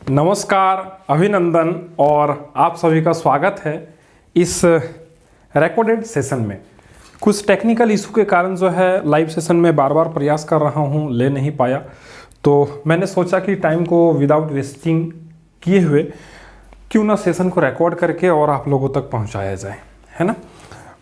नमस्कार, अभिनंदन और आप सभी का स्वागत है इस रिकॉर्डेड सेशन में। कुछ टेक्निकल इशू के कारण जो है लाइव सेशन में बार बार प्रयास कर रहा हूँ, ले नहीं पाया, तो मैंने सोचा कि टाइम को विदाउट वेस्टिंग किए हुए क्यों ना सेशन को रिकॉर्ड करके और आप लोगों तक पहुँचाया जाए, है ना।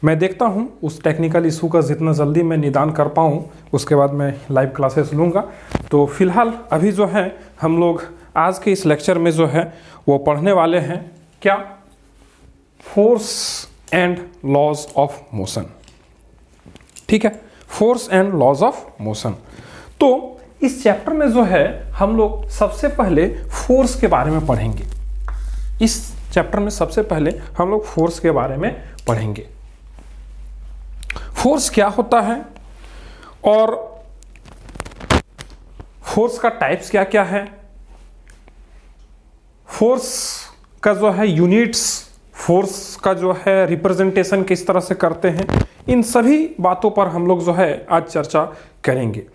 मैं देखता हूँ उस टेक्निकल इशू का जितना जल्दी मैं निदान कर पाऊँ, उसके बाद मैं लाइव क्लासेस लूँगा। तो फिलहाल अभी जो है हम लोग आज के इस लेक्चर में जो है वो पढ़ने वाले हैं क्या, force and laws of motion. ठीक है, force and laws of motion. तो इस चैप्टर में जो है हम लोग सबसे पहले फोर्स के बारे में पढ़ेंगे। इस चैप्टर में सबसे पहले हम लोग फोर्स के बारे में पढ़ेंगे। फोर्स क्या होता है और फोर्स का टाइप्स क्या क्या है, फोर्स का जो है यूनिट्स, फोर्स का जो है रिप्रेजेंटेशन किस तरह से करते हैं, इन सभी बातों पर हम लोग जो है आज चर्चा करेंगे।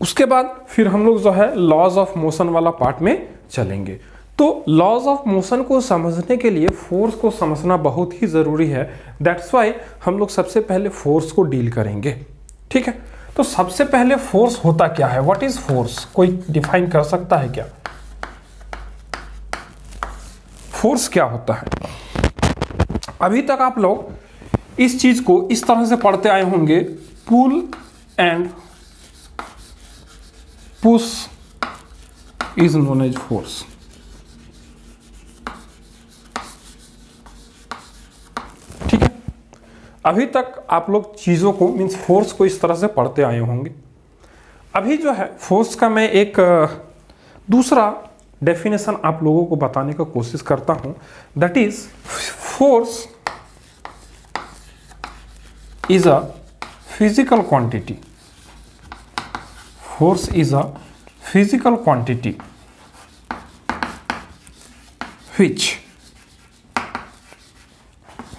उसके बाद फिर हम लोग जो है लॉज ऑफ मोशन वाला पार्ट में चलेंगे। तो लॉज ऑफ मोशन को समझने के लिए फोर्स को समझना बहुत ही जरूरी है। दैट्स वाई हम लोग सबसे पहले फोर्स को डील करेंगे। ठीक है, तो सबसे पहले फोर्स होता क्या है, व्हाट इज फोर्स, कोई डिफाइन कर सकता है क्या? फोर्स क्या होता है? अभी तक आप लोग इस चीज को इस तरह से पढ़ते आए होंगे, pull and push is known as force. ठीक है, अभी तक आप लोग चीजों को मीन्स फोर्स को इस तरह से पढ़ते आए होंगे। अभी जो है फोर्स का मैं एक दूसरा डेफिनेशन आप लोगों को बताने का कोशिश करता हूं। That is force is a physical quantity. Force is a physical quantity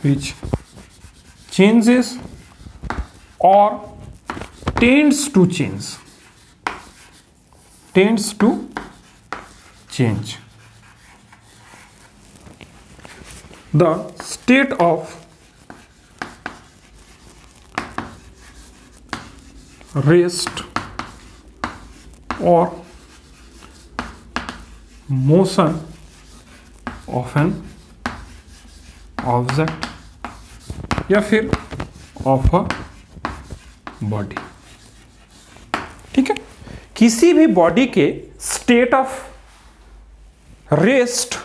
which changes or tends to change the state of rest or motion of an object या फिर ऑफ अ बॉडी। ठीक है, किसी भी बॉडी के state of rest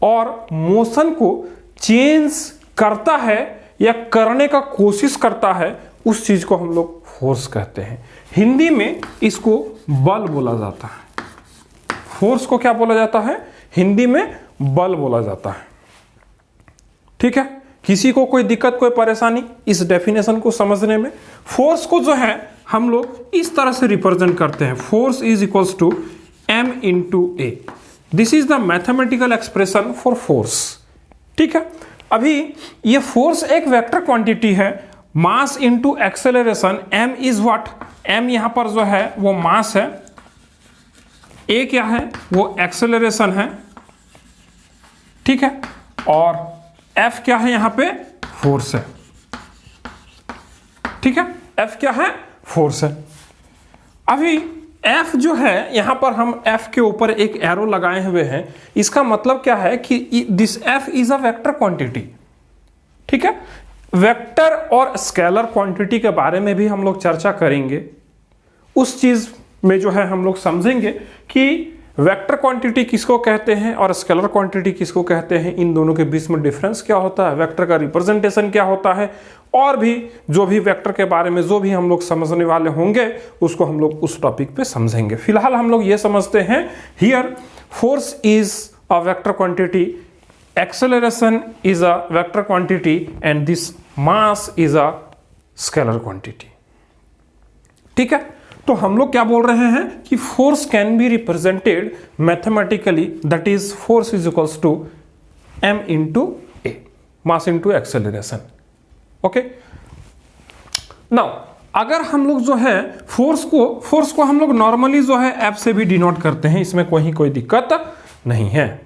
और motion को change करता है या करने का कोशिश करता है, उस चीज को हम लोग फोर्स कहते हैं। हिंदी में इसको बल बोला जाता है। फोर्स को क्या बोला जाता है? हिंदी में बल बोला जाता है। ठीक है, किसी को कोई दिक्कत, कोई परेशानी इस डेफिनेशन को समझने में? फोर्स को जो है हम लोग इस तरह से रिप्रेजेंट करते हैं, force is equals to m into a. This is the mathematical expression for force. ठीक है, अभी ये फोर्स एक वेक्टर क्वांटिटी है, mass into acceleration. m is what, m यहां पर जो है वो मास है, a क्या है वो एक्सेलरेशन है। ठीक है, और F क्या है यहां पे? फोर्स है। ठीक है, F क्या है? फोर्स है। अभी F जो है यहां पर हम F के ऊपर एक एरो लगाए हुए हैं, इसका मतलब क्या है कि this F is a vector quantity. ठीक है, वेक्टर और स्केलर क्वांटिटी के बारे में भी हम लोग चर्चा करेंगे। उस चीज में जो है हम लोग समझेंगे कि वेक्टर क्वांटिटी किसको कहते हैं और स्केलर क्वांटिटी किसको कहते हैं, इन दोनों के बीच में डिफरेंस क्या होता है, वेक्टर का रिप्रेजेंटेशन क्या होता है, और भी जो भी वेक्टर के बारे में जो भी हम लोग समझने वाले होंगे उसको हम लोग उस टॉपिक पे समझेंगे। फिलहाल हम लोग ये समझते हैं, here force is a vector quantity, acceleration is a vector quantity and this mass is a scalar quantity. ठीक है, तो हम लोग क्या बोल रहे हैं कि force can be represented mathematically, that is force is equals to m into a, mass into acceleration. Okay, now अगर हम लोग जो है फोर्स को हम लोग नॉर्मली जो है एफ से भी डिनोट करते हैं, इसमें कोई दिक्कत नहीं है।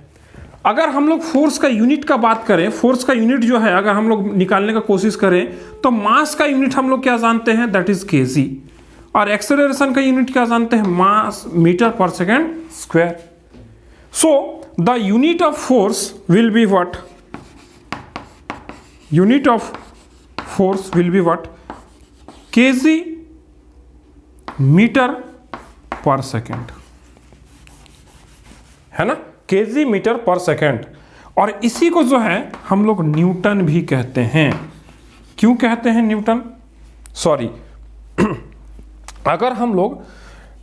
अगर हम लोग फोर्स का यूनिट का बात करें, फोर्स का यूनिट जो है अगर हम लोग निकालने का कोशिश करें तो मास का यूनिट हम लोग क्या जानते हैं, दैट इज केजी, और एक्सेलरेशन का यूनिट क्या जानते हैं, mass metre per second square. So the unit of force will be what, unit of force will be what, kg metre per second, है ना, केजी मीटर पर सेकेंड। और इसी को जो है हम लोग न्यूटन भी कहते हैं। क्यों कहते हैं न्यूटन, सॉरी अगर हम लोग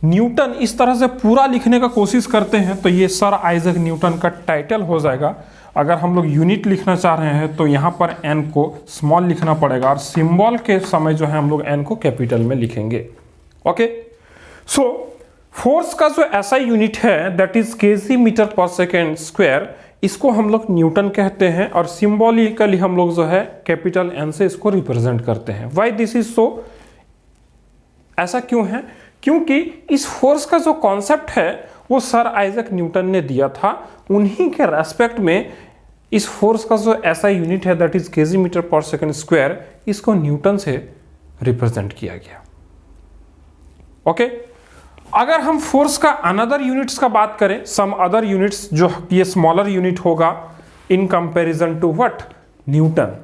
न्यूटन इस तरह से पूरा लिखने का कोशिश करते हैं तो ये सर आइजैक न्यूटन का टाइटल हो जाएगा। अगर हम लोग यूनिट लिखना चाह रहे हैं तो यहाँ पर एन को स्मॉल लिखना पड़ेगा और सिंबल के समय जो है हम लोग एन को कैपिटल में लिखेंगे। ओके, सो फोर्स का जो ऐसा यूनिट है that is KG metre per second square, इसको हम लोग न्यूटन कहते हैं और सिंबॉलिकली हम लोग जो है कैपिटल एन से इसको रिप्रेजेंट करते हैं। व्हाई दिस इज सो, ऐसा क्यों है, क्योंकि इस फोर्स का जो कॉन्सेप्ट है वो सर आइजैक न्यूटन ने दिया था। उन्हीं के रेस्पेक्ट में इस फोर्स का जो ऐसा यूनिट है that is KG metre per second square, इसको न्यूटन से रिप्रेजेंट किया गया। ओके, अगर हम फोर्स का अनदर यूनिट्स का बात करें, सम अदर यूनिट्स, जो ये स्मॉलर यूनिट होगा in comparison to what, Newton.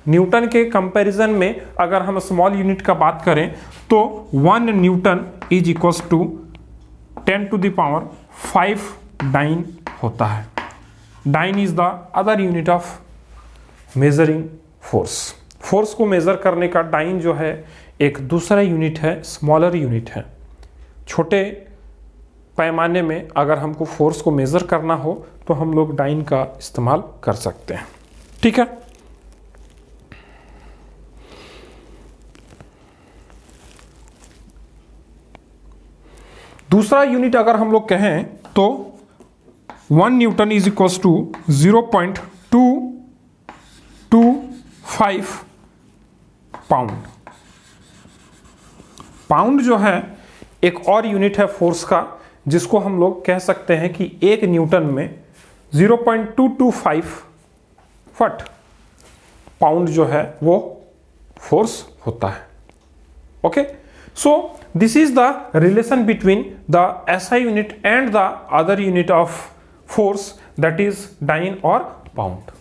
Newton के कंपैरिजन में अगर हम स्मॉल यूनिट का बात करें तो 1 newton is equals to 10 to the power 5 dyne होता है। Dyne is the other unit of measuring force. Force को मेजर करने का डाइन जो है एक दूसरा यूनिट है, स्मॉलर यूनिट है। छोटे पैमाने में अगर हमको फोर्स को मेजर करना हो तो हम लोग डाइन का इस्तेमाल कर सकते हैं। ठीक है, दूसरा यूनिट अगर हम लोग कहें तो 1 newton is equals to 0.225 pound. Pound जो है एक और यूनिट है फोर्स का, जिसको हम लोग कह सकते हैं कि 1 न्यूटन में 0.225 फट पाउंड जो है वो फोर्स होता है। Okay, so this is the relation between the SI unit and the other unit of force that is dyne और पाउंड।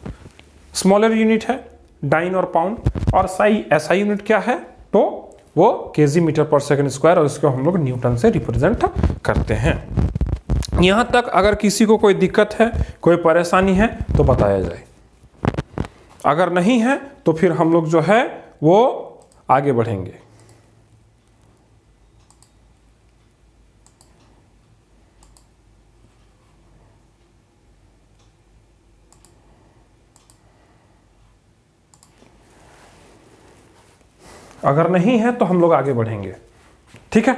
स्मॉलर यूनिट है डाइन और पाउंड, और SI यूनिट क्या है तो वो KG metre per second square, और इसको हम लोग न्यूटन से रिप्रेजेंट करते हैं। यहां तक अगर किसी को कोई दिक्कत है, कोई परेशानी है तो बताया जाए, अगर नहीं है तो फिर हम लोग जो है वो आगे बढ़ेंगे। अगर नहीं है तो हम लोग आगे बढ़ेंगे। ठीक है,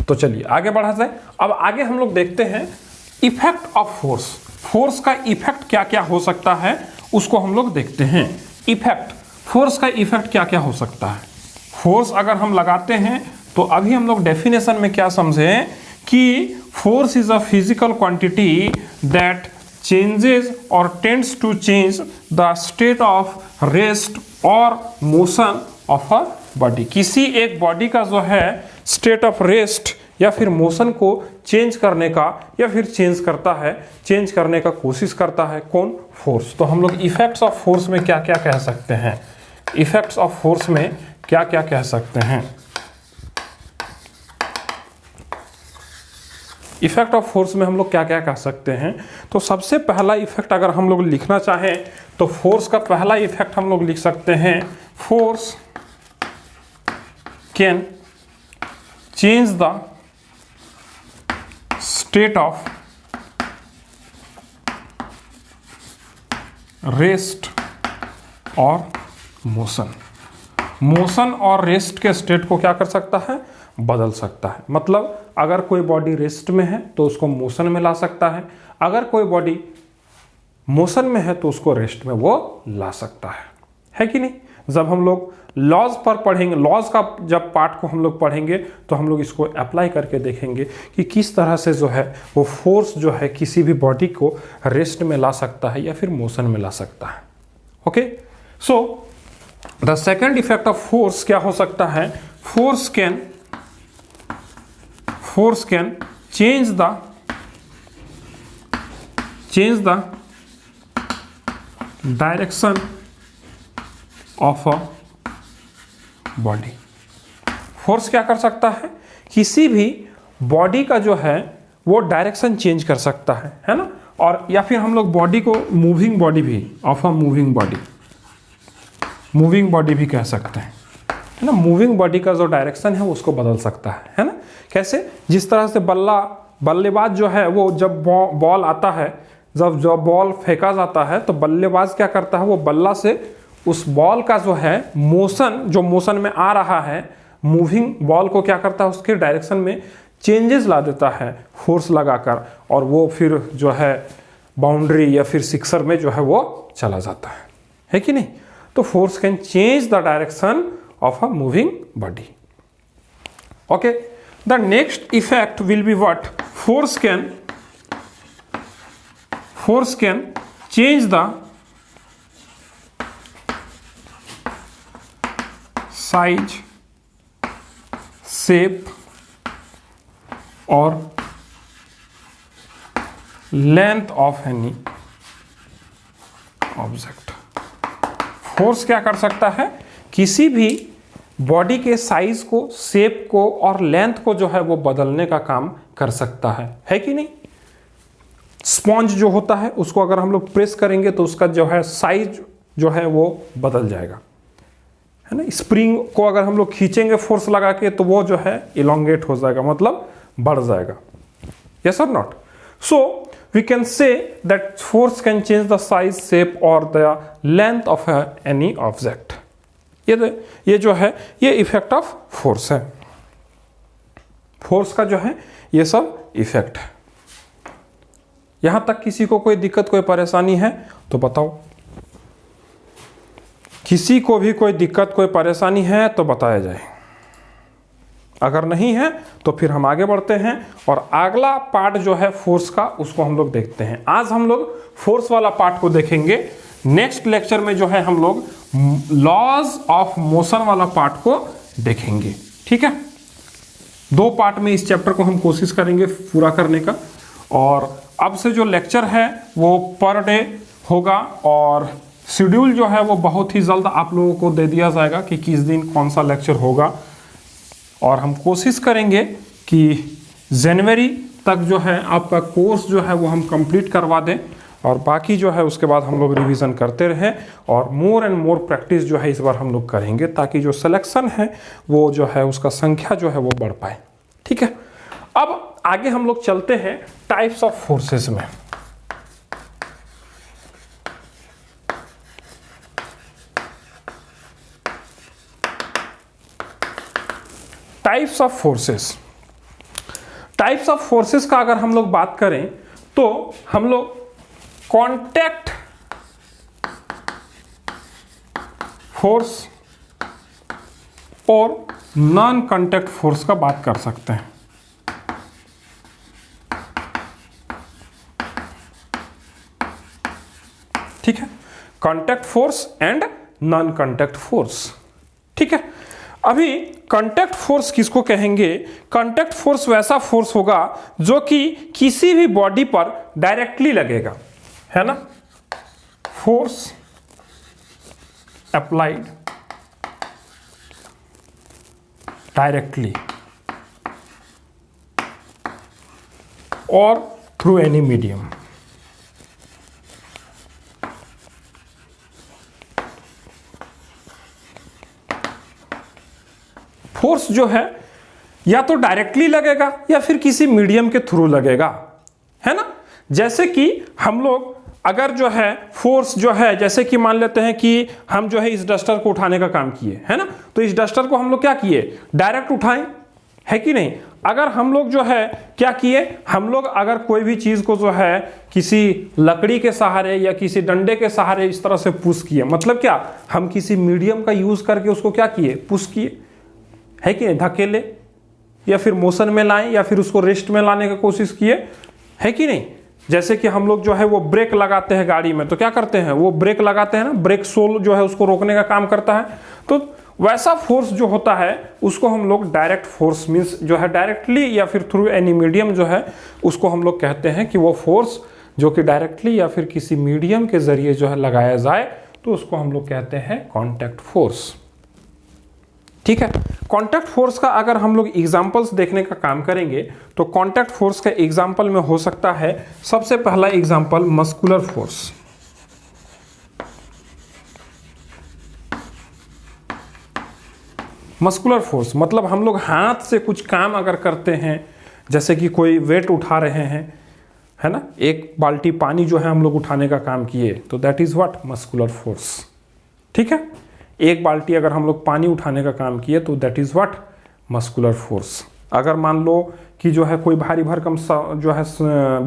तो चलिए आगे बढ़ा जाए। अब आगे हम लोग देखते हैं इफेक्ट ऑफ फोर्स। फोर्स का इफेक्ट क्या क्या हो सकता है उसको हम लोग देखते हैं। इफेक्ट, फोर्स का इफेक्ट क्या क्या हो सकता है। फोर्स अगर हम लगाते हैं तो अभी हम लोग डेफिनेशन में क्या समझे कि force is a physical quantity that changes और tends to change the state of rest और मोशन ऑफ अ बॉडी। किसी एक बॉडी का जो है स्टेट ऑफ रेस्ट या फिर मोशन को चेंज करने का या फिर चेंज करता है, चेंज करने का कोशिश करता है कौन, फोर्स। तो हम लोग इफेक्ट्स ऑफ फोर्स में क्या क्या कह सकते हैं, इफेक्ट्स ऑफ फोर्स में क्या क्या कह सकते हैं। इफेक्ट ऑफ फोर्स में हम लोग क्या क्या कह सकते हैं, तो सबसे पहला इफेक्ट अगर हम लोग लिखना चाहें तो फोर्स का पहला इफेक्ट हम लोग लिख सकते हैं, force can change the state of rest और मोशन। मोशन और रेस्ट के स्टेट को क्या कर सकता है, बदल सकता है। मतलब अगर कोई बॉडी रेस्ट में है तो उसको मोशन में ला सकता है, अगर कोई बॉडी मोशन में है तो उसको रेस्ट में वो ला सकता है कि नहीं। जब हम लोग लॉज पर पढ़ेंगे, लॉज का जब पार्ट को हम लोग पढ़ेंगे तो हम लोग इसको अप्लाई करके देखेंगे कि किस तरह से जो है वो फोर्स जो है किसी भी बॉडी को रेस्ट में ला सकता है या फिर मोशन में ला सकता है। Okay, so the second effect of force क्या हो सकता है? Force can change the direction of a body. Force क्या कर सकता है? किसी भी बॉडी का जो है वो डायरेक्शन चेंज कर सकता है ना। और या फिर हम लोग बॉडी को मूविंग बॉडी भी, ऑफ अ मूविंग बॉडी भी कह सकते हैं, है ना। मूविंग बॉडी का जो डायरेक्शन है उसको बदल सकता है ना। कैसे? जिस तरह से बल्लेबाज जो है वो जब बॉल आता है, जब बॉल फेंका जाता है तो बल्लेबाज क्या करता है, वो बल्ला से उस बॉल का जो है मोशन, जो मोशन में आ रहा है, मूविंग बॉल को क्या करता है, उसके डायरेक्शन में चेंजेस ला देता है फोर्स लगाकर, और वो फिर जो है बाउंड्री या फिर सिक्सर में जो है वो चला जाता है कि नहीं। तो force can change the direction of a moving body. Okay, the next effect will be what? Force can change the size, shape और length of any object. Force क्या कर सकता है? किसी भी बॉडी के साइज को, शेप को और लेंथ को जो है वो बदलने का काम कर सकता है कि नहीं। स्पॉन्ज जो होता है उसको अगर हम लोग प्रेस करेंगे तो उसका जो है साइज जो है वो बदल जाएगा, है ना। स्प्रिंग को अगर हम लोग खींचेंगे फोर्स लगा के तो वो जो है इलोंगेट हो जाएगा, मतलब बढ़ जाएगा। यस और not? So we can say that force can change the size, shape और the length of any object. ये जो है ये इफेक्ट ऑफ फोर्स है। फोर्स का जो है ये सब इफेक्ट है। यहां तक किसी को कोई दिक्कत, कोई परेशानी है तो बताओ। किसी को भी कोई दिक्कत, कोई परेशानी है तो बताया जाए। अगर नहीं है तो फिर हम आगे बढ़ते हैं और अगला पार्ट जो है फोर्स का उसको हम लोग देखते हैं। आज हम लोग फोर्स वाला पार्ट को देखेंगे। नेक्स्ट लेक्चर में जो है हम लोग लॉज ऑफ मोशन वाला पार्ट को देखेंगे। ठीक है, 2 पार्ट में इस चैप्टर को हम कोशिश करेंगे पूरा करने का। और अब से जो लेक्चर है वो पर डे होगा और शेड्यूल जो है वो बहुत ही जल्द आप लोगों को दे दिया जाएगा कि किस दिन कौन सा लेक्चर होगा। और हम कोशिश करेंगे कि जनवरी तक जो है आपका कोर्स जो है वो हम कंप्लीट करवा दें, और बाकी जो है उसके बाद हम लोग रिवीजन करते रहें और मोर एंड मोर प्रैक्टिस जो है इस बार हम लोग करेंगे, ताकि जो सिलेक्शन है वो जो है उसका संख्या जो है वो बढ़ पाए। ठीक है, अब आगे हम लोग चलते हैं टाइप्स ऑफ फोर्सेस में। Types of forces. Types of forces का अगर हम लोग बात करें तो हम लोग कांटेक्ट फोर्स और नॉन कांटेक्ट फोर्स का बात कर सकते हैं। ठीक है, contact force and non contact force. ठीक है, अभी कांटेक्ट फोर्स किसको कहेंगे? कांटेक्ट फोर्स वैसा फोर्स होगा जो कि किसी भी बॉडी पर डायरेक्टली लगेगा, है ना। फोर्स अप्लाइड डायरेक्टली और थ्रू एनी मीडियम। फोर्स जो है या तो डायरेक्टली लगेगा या फिर किसी मीडियम के थ्रू लगेगा, है ना। जैसे कि हम लोग अगर जो है फोर्स जो है, जैसे कि मान लेते हैं कि हम जो है इस डस्टर को उठाने का काम किए, है ना। तो इस डस्टर को हम लोग क्या किए? डायरेक्ट उठाएं, है कि नहीं। अगर हम लोग जो है क्या किए, हम लोग अगर कोई भी चीज को जो है किसी लकड़ी के सहारे या किसी डंडे के सहारे इस तरह से पुश किए, मतलब क्या, हम किसी मीडियम का यूज करके उसको क्या किए, पुश किए, है कि नहीं, धकेले या फिर मोशन में लाए या फिर उसको रेस्ट में लाने की कोशिश किए, है कि नहीं। जैसे कि हम लोग जो है वो ब्रेक लगाते हैं गाड़ी में, तो क्या करते हैं, वो ब्रेक लगाते हैं ना, ब्रेक सोल जो है उसको रोकने का काम करता है। तो वैसा फोर्स जो होता है उसको हम लोग डायरेक्ट फोर्स मींस जो है डायरेक्टली या फिर थ्रू एनी मीडियम जो है उसको हम लोग कहते हैं कि वो फोर्स जो कि डायरेक्टली या फिर किसी मीडियम के जरिए जो है लगाया जाए तो उसको हम लोग कहते हैं कांटेक्ट फोर्स। ठीक है, कांटेक्ट फोर्स का अगर हम लोग एग्जांपल्स देखने का काम करेंगे तो कांटेक्ट फोर्स का एग्जांपल में हो सकता है, सबसे पहला example muscular force. Muscular force मतलब हम लोग हाथ से कुछ काम अगर करते हैं, जैसे कि कोई वेट उठा रहे हैं, है ना, एक बाल्टी पानी जो है हम लोग उठाने का काम किए, तो that is what, muscular force. ठीक है, एक बाल्टी अगर हम लोग पानी उठाने का काम किए तो that is what, muscular force. अगर मान लो कि जो है कोई भारी भरकम जो है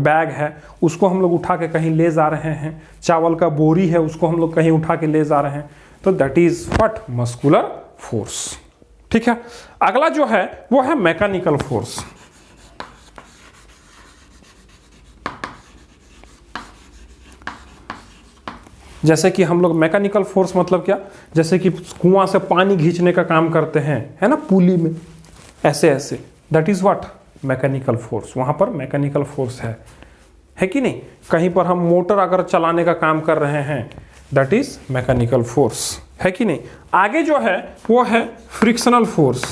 बैग है उसको हम लोग उठा के कहीं ले जा रहे हैं, चावल का बोरी है उसको हम लोग कहीं उठा के ले जा रहे हैं, तो that is what, muscular force. ठीक है, अगला जो है वो है मैकेनिकल फोर्स। जैसे कि हम लोग मैकेनिकल फोर्स मतलब क्या, जैसे कि कुआं से पानी खींचने का काम करते हैं, है ना, पुली में ऐसे ऐसे, that is what, mechanical force. वहां पर मैकेनिकल फोर्स है कि नहीं। कहीं पर हम मोटर अगर चलाने का काम कर रहे हैं, दैट इज मैकेनिकल फोर्स, है कि नहीं। आगे जो है वो है फ्रिक्शनल फोर्स।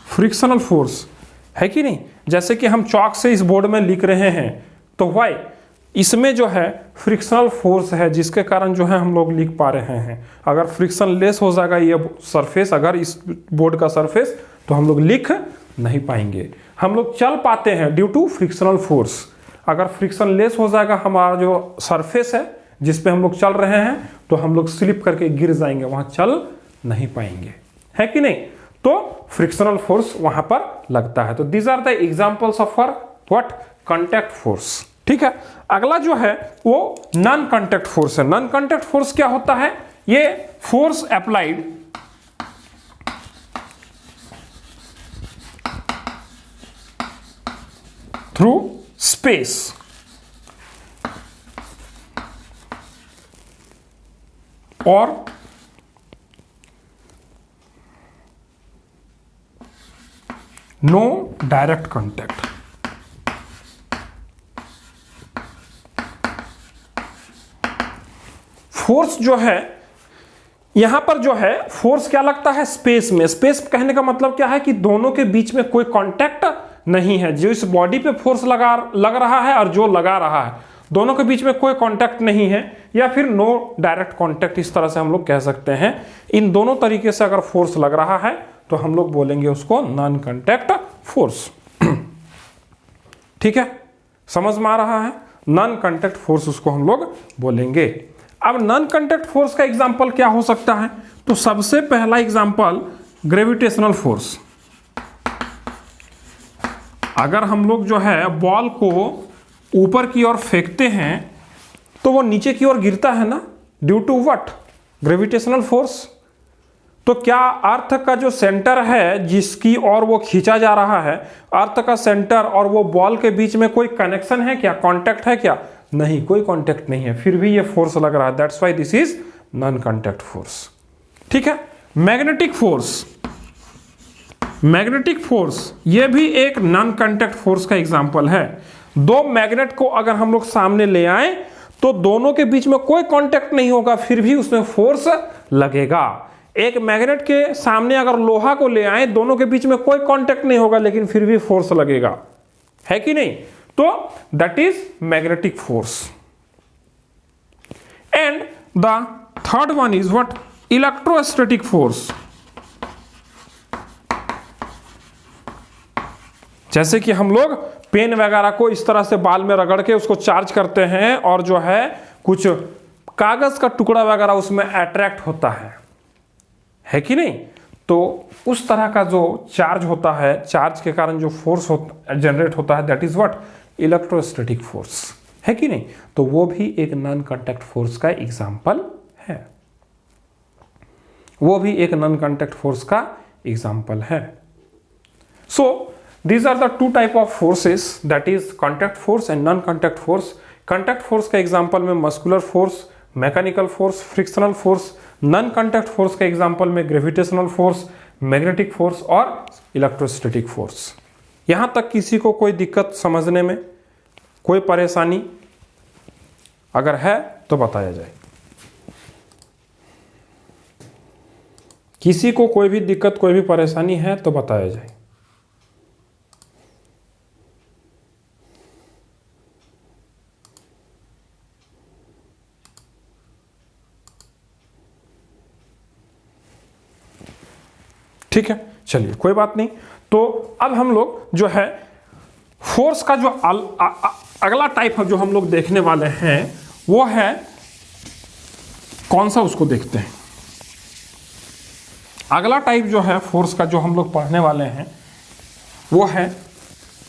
फ्रिक्शनल फोर्स है कि नहीं, जैसे कि हम चौक से इस बोर्ड में लिख रहे हैं तो वाई, इसमें जो है फ्रिक्शनल फोर्स है जिसके कारण जो है हम लोग लिख पा रहे हैं। अगर फ्रिक्शन लेस हो जाएगा ये सरफेस, अगर इस बोर्ड का सरफेस, तो हम लोग लिख नहीं पाएंगे। हम लोग चल पाते हैं ड्यू टू फ्रिक्शनल फोर्स। अगर फ्रिक्शन लेस हो जाएगा हमारा जो सरफेस है जिस पे हम लोग चल रहे हैं, तो हम लोग स्लिप करके गिर जाएंगे, वहां चल नहीं पाएंगे, है कि नहीं। तो फ्रिक्शनल फोर्स वहां पर लगता है। तो these are the examples of what, contact force. ठीक है, अगला जो है वो नॉन कांटेक्ट फोर्स है। नॉन कांटेक्ट फोर्स क्या होता है, ये फोर्स अप्लाइड थ्रू स्पेस और नो डायरेक्ट कांटेक्ट। फोर्स जो है यहां पर जो है फोर्स क्या लगता है, स्पेस में। स्पेस कहने का मतलब क्या है कि दोनों के बीच में कोई कांटेक्ट नहीं है। जो इस बॉडी पे फोर्स लग रहा है और जो लगा रहा है, दोनों के बीच में कोई कांटेक्ट नहीं है, या फिर नो डायरेक्ट कांटेक्ट, इस तरह से हम लोग कह सकते हैं। इन दोनों तरीके से अगर फोर्स लग रहा है तो हम लोग बोलेंगे उसको नॉन कांटेक्ट फोर्स। ठीक है, समझ में आ रहा है, नॉन कांटेक्ट फोर्स उसको हम लोग बोलेंगे। अब नॉन कांटेक्ट फोर्स का एग्जांपल क्या हो सकता है, तो सबसे पहला एग्जांपल ग्रेविटेशनल फोर्स। अगर हम लोग जो है बॉल को ऊपर की ओर फेंकते हैं तो वो नीचे की ओर गिरता है ना, due to what, gravitational force. तो क्या अर्थ का जो सेंटर है जिसकी ओर वो खींचा जा रहा है, अर्थ का सेंटर और वो बॉल के बीच में कोई कनेक्शन है क्या, कांटेक्ट है क्या, नहीं, कोई कांटेक्ट नहीं है, फिर भी ये फोर्स लग रहा है, that's why this is non contact force. ठीक है, मैग्नेटिक फोर्स। मैग्नेटिक फोर्स ये भी एक नॉन कांटेक्ट फोर्स का एग्जांपल है। दो मैग्नेट को अगर हम लोग सामने ले आए तो दोनों के बीच में कोई कांटेक्ट नहीं होगा, फिर भी उसमें फोर्स लगेगा। एक मैग्नेट के सामने अगर लोहा को ले आए, दोनों के बीच में कोई कांटेक्ट नहीं होगा लेकिन फिर भी फोर्स लगेगा, है कि नहीं। तो that is magnetic force. And the third one is what, electrostatic force. जैसे कि हम लोग पेन वगैरह को इस तरह से बाल में रगड़ के उसको चार्ज करते हैं और जो है कुछ कागज का टुकड़ा वगैरह उसमें अट्रैक्ट होता है कि नहीं। तो उस तरह का जो चार्ज होता है, चार्ज के कारण जो फोर्स जनरेट होता है, that is what, electrostatic force, है कि नहीं। तो वो भी एक नॉन कांटेक्ट फोर्स का एग्जाम्पल है, वो भी एक नॉन कांटेक्ट फोर्स का एग्जाम्पल है। सो these are the two type of forces, that is contact force and non contact force. contact force का एग्जांपल में muscular force, mechanical force, frictional force. Non contact force का example में gravitational force, magnetic force और electrostatic force. यहां तक किसी को कोई दिक्कत समझने में, कोई परेशानी अगर है तो बताया जाए। किसी को कोई भी दिक्कत, कोई भी परेशानी है तो बताया जाए। ठीक है, चलिए कोई बात नहीं। तो अब हम लोग जो है फोर्स का जो अगला टाइप जो हम लोग देखने वाले हैं वो है कौन सा, उसको देखते हैं। अगला टाइप जो है फोर्स का जो हम लोग पढ़ने वाले हैं वो है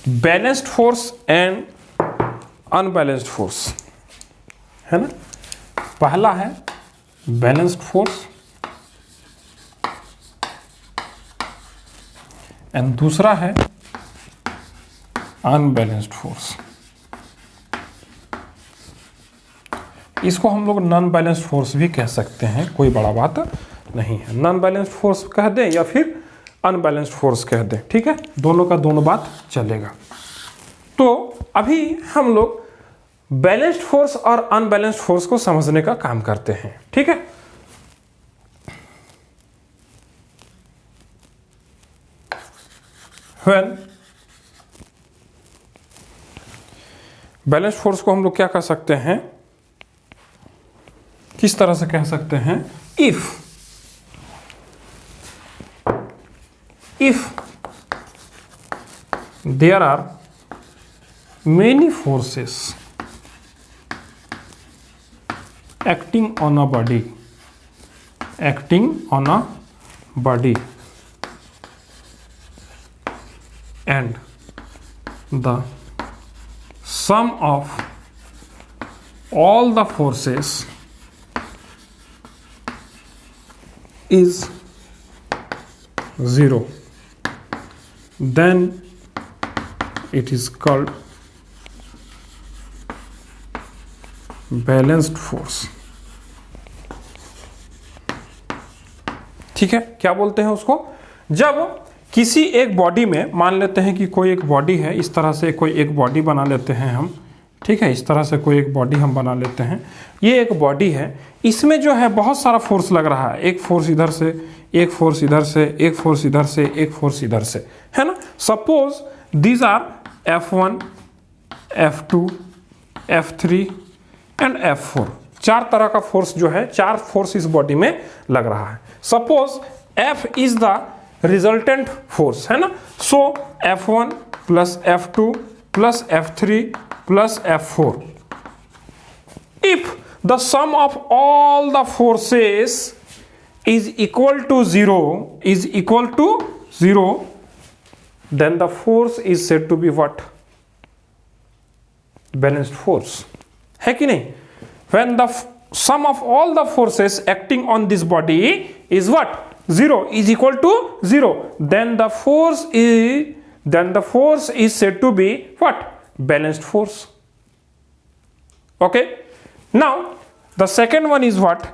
balanced force and unbalanced force, है ना। पहला है बैलेंस्ड फोर्स एंड दूसरा है अनबैलेंस्ड फोर्स। इसको हम लोग नॉन बैलेंस्ड फोर्स भी कह सकते हैं, कोई बड़ा बात नहीं है। नॉन बैलेंस्ड फोर्स कह दें या फिर अनबैलेंस्ड फोर्स कह दें, ठीक है, दोनों का दोनों बात चलेगा। तो अभी हम लोग बैलेंस्ड फोर्स और अनबैलेंस्ड फोर्स को समझने का काम करते हैं, ठीक है। बैलेंस्ड फोर्स को हम लोग क्या कह सकते हैं, किस तरह से कह सकते हैं, if there are many forces acting on a body and the sum of all the forces is 0, then it is called balanced force. ठीक है, क्या बोलते हैं उसको, जब किसी एक बॉडी में, मान लेते हैं कि कोई एक बॉडी है, इस तरह से कोई एक बॉडी बना लेते हैं हम, ठीक है, इस तरह से कोई एक बॉडी हम बना लेते हैं। ये एक बॉडी है, इसमें जो है बहुत सारा फोर्स लग रहा है, एक फोर्स इधर से, एक फोर्स इधर से, एक फोर्स इधर से, एक फोर्स इधर से, है ना। Suppose these are F1, F2, F3 and F4, चार तरह का फोर्स जो है, चार फोर्स इस बॉडी में लग रहा है। Suppose F is the resultant force, है ना। So F1 plus F2 plus F3 plus F4, if the sum of all the forces is equal to 0, then the force is said to be what? Balanced force, है कि नहीं। When the sum of all the forces acting on this body is what? 0, is equal to 0, then the force is said to be what? Balanced force. Okay, now the second one is what?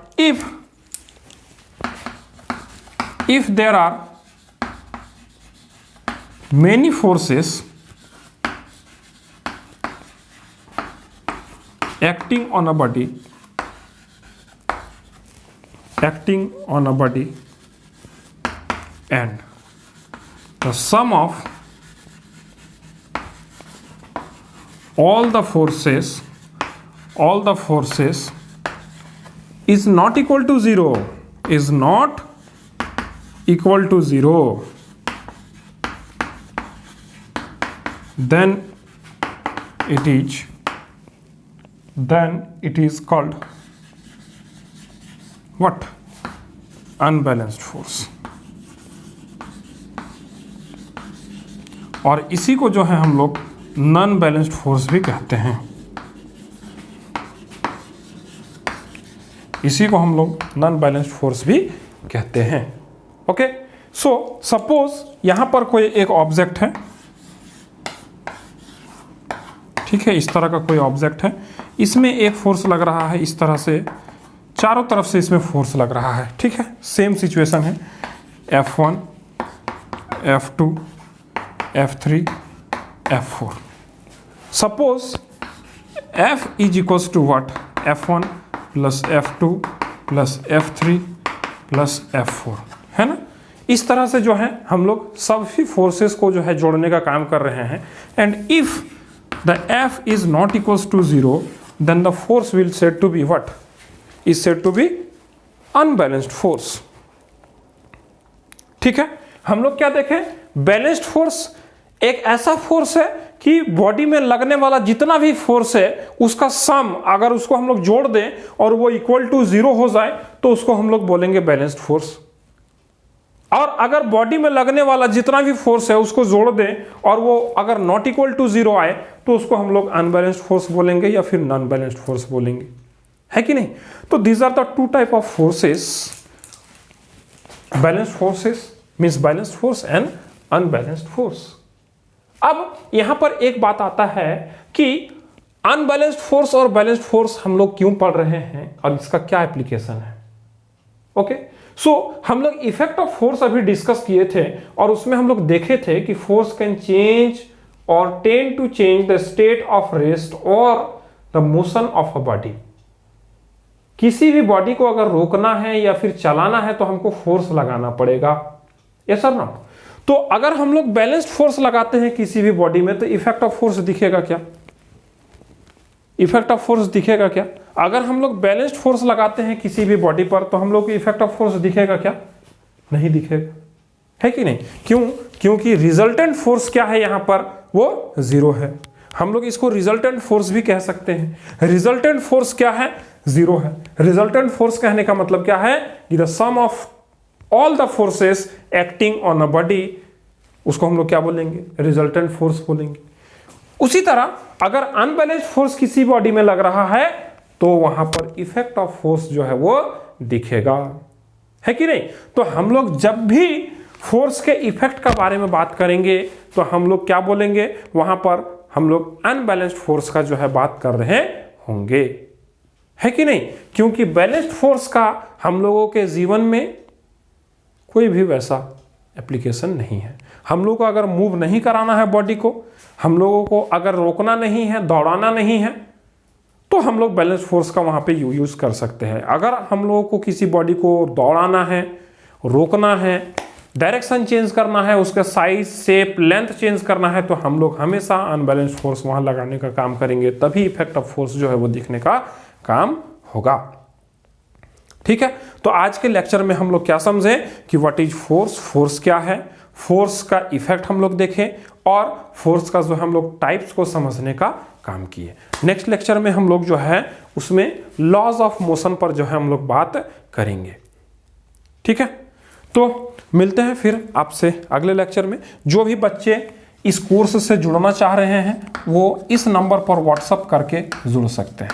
If there are many forces acting on a body and the sum of all the forces is not equal to 0, then it is called what? Unbalanced force. और इसी को जो है हम लोग non balanced force भी कहते हैं। इसी को हम लोग नॉन बैलेंस्ड फोर्स भी कहते हैं। ओके, सो सपोज यहां पर कोई एक ऑब्जेक्ट है, ठीक है, इस तरह का कोई ऑब्जेक्ट है, इसमें एक फोर्स लग रहा है, इस तरह से चारों तरफ से इसमें फोर्स लग रहा है, ठीक है। सेम सिचुएशन है, F1, F2, F3, F4। Suppose F is equals to what, F1 plus F2 plus F3 plus F4, है ना। इस तरह से जो है हम लोग सभी फोर्सेस को जो है जोड़ने का काम कर रहे हैं। And if the F is not equals to 0, then the force will said to be what? Is said to be unbalanced force। ठीक है, हम लोग क्या देखें, बैलेंस्ड फोर्स एक ऐसा फोर्स है कि बॉडी में लगने वाला जितना भी फोर्स है उसका सम अगर उसको हम लोग जोड़ दें और वो इक्वल टू 0 हो जाए तो उसको हम लोग बोलेंगे बैलेंस्ड फोर्स। और अगर बॉडी में लगने वाला जितना भी फोर्स है उसको जोड़ दें और वो अगर नॉट इक्वल टू 0 आए तो उसको हम लोग अनबैलेंस्ड फोर्स बोलेंगे या फिर नॉन बैलेंस्ड फोर्स बोलेंगे, है कि नहीं। तो these are the two type of forces, balanced forces means balanced force and unbalanced force. अब यहां पर एक बात आता है कि अनबैलेंस्ड फोर्स और बैलेंस्ड फोर्स हम लोग क्यों पढ़ रहे हैं और इसका क्या एप्लीकेशन है। ओके, सो हम लोग इफेक्ट ऑफ फोर्स अभी डिस्कस किए थे और उसमें हम लोग देखे थे कि फोर्स कैन चेंज और tend to change the state of rest और the motion of a body. किसी भी बॉडी को अगर रोकना है या फिर चलाना है तो हमको फोर्स लगाना पड़ेगा, यस और नॉट। तो अगर हम लोग बैलेंस्ड फोर्स लगाते हैं किसी भी बॉडी में तो इफेक्ट ऑफ फोर्स दिखेगा क्या, इफेक्ट ऑफ फोर्स दिखेगा क्या। अगर हम लोग बैलेंस्ड फोर्स लगाते हैं किसी भी बॉडी पर तो हम लोग को इफेक्ट ऑफ फोर्स दिखेगा क्या, नहीं दिखेगा, है कि नहीं। क्यों, क्योंकि रिजल्टेंट फोर्स क्या है यहां पर, वो 0 है। हम लोग इसको रिजल्टेंट फोर्स भी कह सकते हैं। रिजल्टेंट फोर्स क्या है, 0 है। रिजल्टेंट फोर्स कहने का मतलब क्या है कि the sum of all the forces acting on a body, उसको हम लोग क्या बोलेंगे, रिजल्टेंट फोर्स बोलेंगे। उसी तरह अगर अनबैलेंस्ड फोर्स किसी बॉडी में लग रहा है तो वहां पर इफेक्ट ऑफ फोर्स जो है वो दिखेगा, है कि नहीं। तो हम लोग जब भी फोर्स के इफेक्ट का बारे में बात करेंगे तो हम लोग क्या बोलेंगे, वहां पर हम लोग अनबैलेंस्ड फोर्स का जो है बात कर रहे होंगे, है कि नहीं। क्योंकि बैलेंस्ड फोर्स का हम लोगों के जीवन में कोई भी वैसा एप्लीकेशन नहीं है। हम लोग को अगर मूव नहीं कराना है बॉडी को, हम लोगों को अगर रोकना नहीं है, दौड़ाना नहीं है, तो हम लोग बैलेंस फोर्स का वहां पे यूज कर सकते हैं। अगर हम लोगों को किसी बॉडी को दौड़ाना है, रोकना है, डायरेक्शन चेंज करना है, उसका साइज, शेप, लेंथ चेंज करना है, तो हम लोग हमेशा अनबैलेंस्ड फोर्स वहां लगाने का काम करेंगे, तभी इफेक्ट ऑफ फोर्स जो है वो दिखने का काम होगा। ठीक है, तो आज के लेक्चर में हम लोग क्या समझे कि व्हाट इज फोर्स, फोर्स क्या है, फोर्स का इफेक्ट हम लोग देखें और फोर्स का जो हम लोग टाइप्स को समझने का काम किए। नेक्स्ट लेक्चर में हम लोग जो है उसमें लॉज ऑफ मोशन पर जो है हम लोग बात करेंगे। ठीक है, तो मिलते हैं फिर आपसे अगले लेक्चर में। जो भी बच्चे इस कोर्स से जुड़ना चाह रहे हैं वो इस नंबर पर व्हाट्सएप करके जुड़ सकते हैं,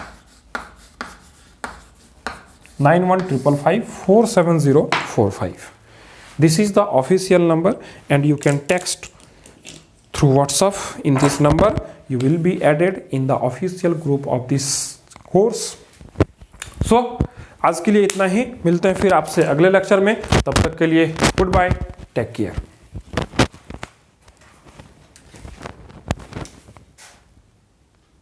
9155547045। This is the official number and you can text through WhatsApp in this number. You will be added in the official group of this course. So आज के लिए इतना ही, मिलते हैं फिर आपसे अगले लेक्चर में। तब तक के लिए गुड बाय, टेक केयर।